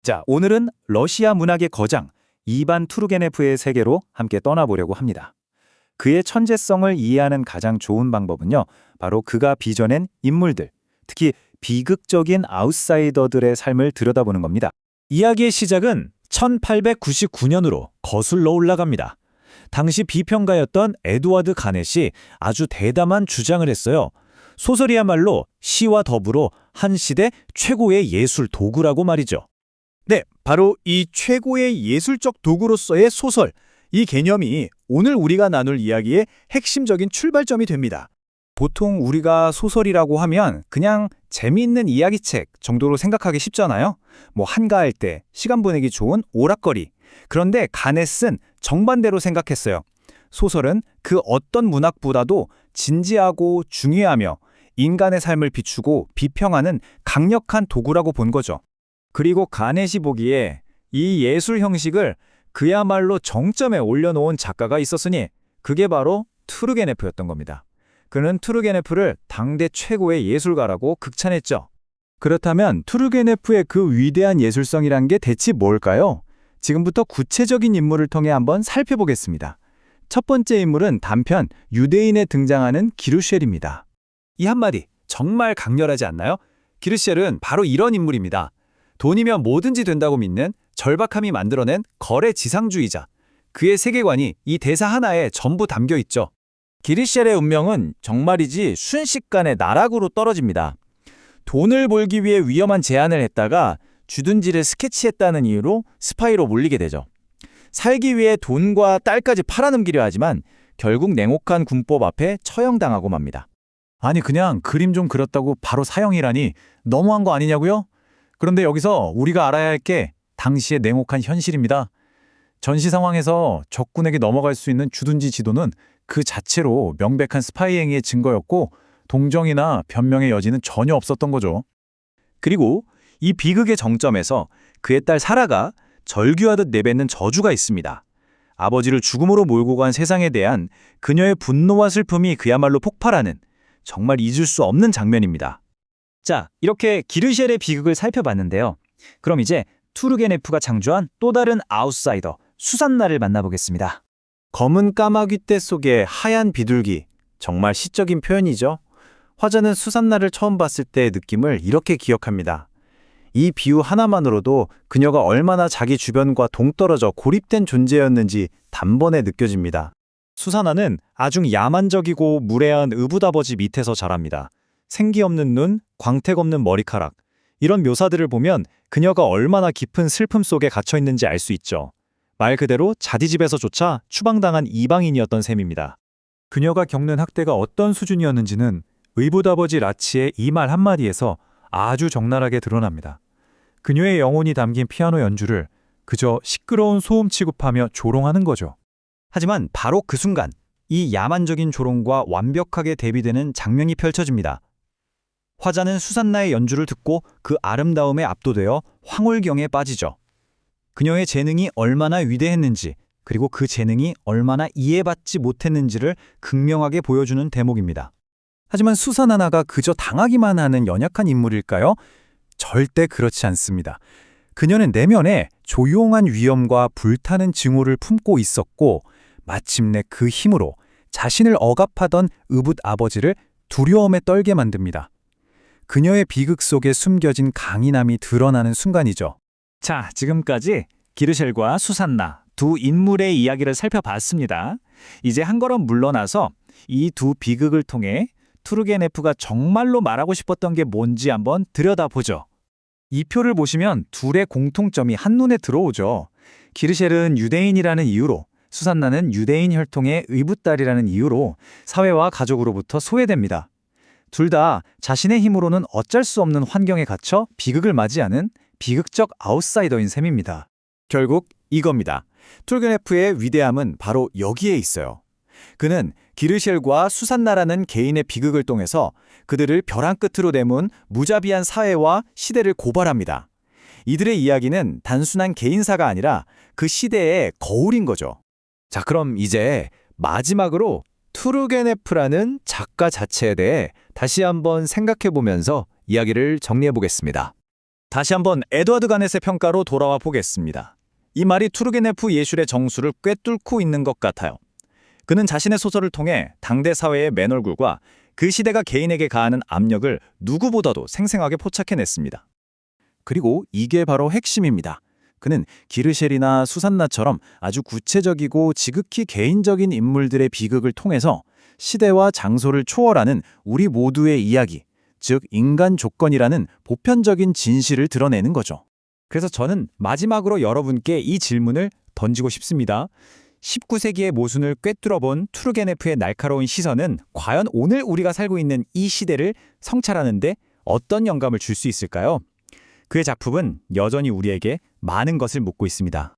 자, 오늘은 러시아 문학의 거장 이반 투르게네프의 세계로 함께 떠나보려고 합니다. 그의 천재성을 이해하는 가장 좋은 방법은요, 바로 그가 빚어낸 인물들, 특히 비극적인 아웃사이더들의 삶을 들여다보는 겁니다. 이야기의 시작은 1899년으로 거슬러 올라갑니다. 당시 비평가였던 에드워드 가넷이 아주 대담한 주장을 했어요. 소설이야말로 시와 더불어 한 시대 최고의 예술 도구라고 말이죠. 네, 바로 이 최고의 예술적 도구로서의 소설, 이 개념이 오늘 우리가 나눌 이야기의 핵심적인 출발점이 됩니다. 보통 우리가 소설이라고 하면 그냥 재미있는 이야기책 정도로 생각하기 쉽잖아요. 뭐 한가할 때 시간 보내기 좋은 오락거리. 그런데 가넷은 정반대로 생각했어요. 소설은 그 어떤 문학보다도 진지하고 중요하며 인간의 삶을 비추고 비평하는 강력한 도구라고 본 거죠. 그리고 가넷이 보기에 이 예술 형식을 그야말로 정점에 올려놓은 작가가 있었으니 그게 바로 투르게네프였던 겁니다. 그는 투르게네프를 당대 최고의 예술가라고 극찬했죠. 그렇다면 투르게네프의 그 위대한 예술성이란 게 대체 뭘까요? 지금부터 구체적인 인물을 통해 한번 살펴보겠습니다. 첫 번째 인물은 단편 유대인에 등장하는 기르쉘입니다. 이 한마디 정말 강렬하지 않나요? 기르쉘은 바로 이런 인물입니다. 돈이면 뭐든지 된다고 믿는 절박함이 만들어낸 거래 지상주의자. 그의 세계관이 이 대사 하나에 전부 담겨 있죠. 기르쉘의 운명은 정말이지 순식간에 나락으로 떨어집니다. 돈을 벌기 위해 위험한 제안을 했다가 주둔지를 스케치했다는 이유로 스파이로 몰리게 되죠. 살기 위해 돈과 딸까지 팔아넘기려 하지만 결국 냉혹한 군법 앞에 처형당하고 맙니다. 아니 그냥 그림 좀 그렸다고 바로 사형이라니 너무한 거 아니냐고요? 그런데 여기서 우리가 알아야 할 게 당시의 냉혹한 현실입니다. 전시 상황에서 적군에게 넘어갈 수 있는 주둔지 지도는 그 자체로 명백한 스파이 행위의 증거였고 동정이나 변명의 여지는 전혀 없었던 거죠. 그리고 이 비극의 정점에서 그의 딸 사라가 절규하듯 내뱉는 저주가 있습니다. 아버지를 죽음으로 몰고 간 세상에 대한 그녀의 분노와 슬픔이 그야말로 폭발하는 정말 잊을 수 없는 장면입니다. 자, 이렇게 기르쉘의 비극을 살펴봤는데요. 그럼 이제 투르게네프가 창조한 또 다른 아웃사이더, 수산나를 만나보겠습니다. 검은 까마귀 떼 속의 하얀 비둘기, 정말 시적인 표현이죠. 화자는 수산나를 처음 봤을 때의 느낌을 이렇게 기억합니다. 이 비유 하나만으로도 그녀가 얼마나 자기 주변과 동떨어져 고립된 존재였는지 단번에 느껴집니다. 수산화는 아주 야만적이고 무례한 의붓아버지 밑에서 자랍니다. 생기 없는 눈, 광택 없는 머리카락. 이런 묘사들을 보면 그녀가 얼마나 깊은 슬픔 속에 갇혀 있는지 알 수 있죠. 말 그대로 자디집에서조차 추방당한 이방인이었던 셈입니다. 그녀가 겪는 학대가 어떤 수준이었는지는 의붓아버지 라치의 이 말 한마디에서 아주 적나라하게 드러납니다. 그녀의 영혼이 담긴 피아노 연주를 그저 시끄러운 소음 취급하며 조롱하는 거죠. 하지만 바로 그 순간 이 야만적인 조롱과 완벽하게 대비되는 장면이 펼쳐집니다. 화자는 수산나의 연주를 듣고 그 아름다움에 압도되어 황홀경에 빠지죠. 그녀의 재능이 얼마나 위대했는지 그리고 그 재능이 얼마나 이해받지 못했는지를 극명하게 보여주는 대목입니다. 하지만 수산하나가 그저 당하기만 하는 연약한 인물일까요? 절대 그렇지 않습니다. 그녀는 내면에 조용한 위험과 불타는 증오를 품고 있었고 마침내 그 힘으로 자신을 억압하던 의붓 아버지를 두려움에 떨게 만듭니다. 그녀의 비극 속에 숨겨진 강인함이 드러나는 순간이죠. 자, 지금까지 기르쉘과 수산나 두 인물의 이야기를 살펴봤습니다. 이제 한 걸음 물러나서 이 두 비극을 통해 투르게네프가 정말로 말하고 싶었던 게 뭔지 한번 들여다보죠. 이 표를 보시면 둘의 공통점이 한눈에 들어오죠. 기르쉘은 유대인이라는 이유로, 수산나는 유대인 혈통의 의붓딸이라는 이유로 사회와 가족으로부터 소외됩니다. 둘 다 자신의 힘으로는 어쩔 수 없는 환경에 갇혀 비극을 맞이하는 비극적 아웃사이더인 셈입니다. 결국 이겁니다. 투르게네프의 위대함은 바로 여기에 있어요. 그는 기르쉘과 수산나라는 개인의 비극을 통해서 그들을 벼랑 끝으로 내몬 무자비한 사회와 시대를 고발합니다. 이들의 이야기는 단순한 개인사가 아니라 그 시대의 거울인 거죠. 자, 그럼 이제 마지막으로 투르게네프라는 작가 자체에 대해 다시 한번 생각해 보면서 이야기를 정리해 보겠습니다. 다시 한번 에드워드 가넷의 평가로 돌아와 보겠습니다. 이 말이 투르게네프 예술의 정수를 꿰뚫고 있는 것 같아요. 그는 자신의 소설을 통해 당대 사회의 맨얼굴과 그 시대가 개인에게 가하는 압력을 누구보다도 생생하게 포착해냈습니다. 그리고 이게 바로 핵심입니다. 그는 기르쉘이나 수산나처럼 아주 구체적이고 지극히 개인적인 인물들의 비극을 통해서 시대와 장소를 초월하는 우리 모두의 이야기, 즉 인간 조건이라는 보편적인 진실을 드러내는 거죠. 그래서 저는 마지막으로 여러분께 이 질문을 던지고 싶습니다. 19세기의 모순을 꿰뚫어본 투르게네프의 날카로운 시선은 과연 오늘 우리가 살고 있는 이 시대를 성찰하는데 어떤 영감을 줄 수 있을까요? 그의 작품은 여전히 우리에게 많은 것을 묻고 있습니다.